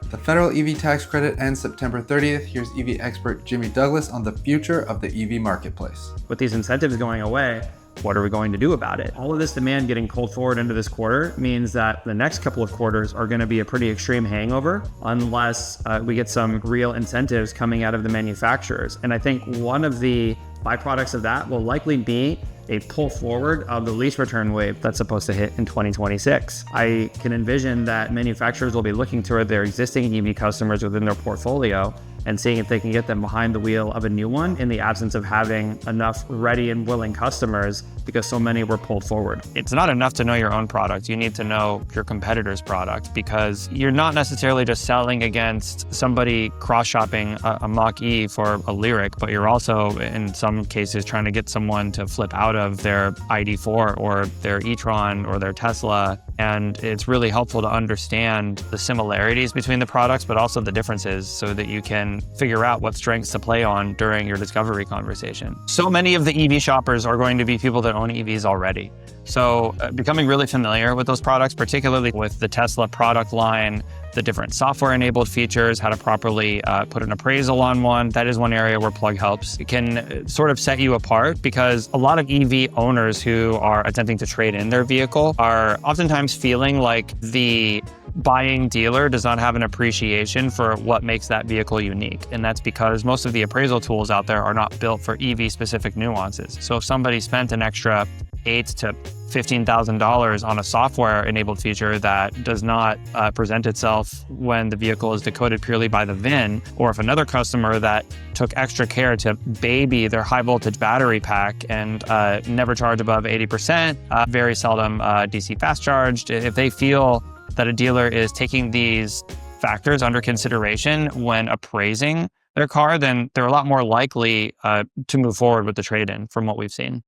The federal EV tax credit ends September 30th. Here's EV expert Jimmy Douglas on the future of the EV marketplace. With these incentives going away, what are we going to do about it? All of this demand getting pulled forward into this quarter means that the next couple of quarters are going to be a pretty extreme hangover unless we get some real incentives coming out of the manufacturers. And I think one of the byproducts of that will likely be a pull forward of the lease return wave that's supposed to hit in 2026. I can envision that manufacturers will be looking toward their existing EV customers within their portfolio and seeing if they can get them behind the wheel of a new one in the absence of having enough ready and willing customers because so many were pulled forward. It's not enough to know your own product. You need to know your competitor's product because you're not necessarily just selling against somebody cross-shopping a Mach-E for a Lyriq, but you're also, in some cases, trying to get someone to flip out of their ID4 or their e-tron or their Tesla. And it's really helpful to understand the similarities between the products, but also the differences so that you can figure out what strengths to play on during your discovery conversation. So many of the EV shoppers are going to be people that own EVs already. So becoming really familiar with those products, particularly with the Tesla product line, the different software-enabled features, how to properly put an appraisal on one. That is one area where Plug helps. It can sort of set you apart because a lot of EV owners who are attempting to trade in their vehicle are oftentimes feeling like the buying dealer does not have an appreciation for what makes that vehicle unique. And that's because most of the appraisal tools out there are not built for EV-specific nuances. So if somebody spent an extra $8,000 to $15,000 on a software-enabled feature that does not present itself when the vehicle is decoded purely by the VIN, or if another customer that took extra care to baby their high-voltage battery pack and never charge above 80%, very seldom DC fast-charged, if they feel that a dealer is taking these factors under consideration when appraising their car, then they're a lot more likely to move forward with the trade-in from what we've seen.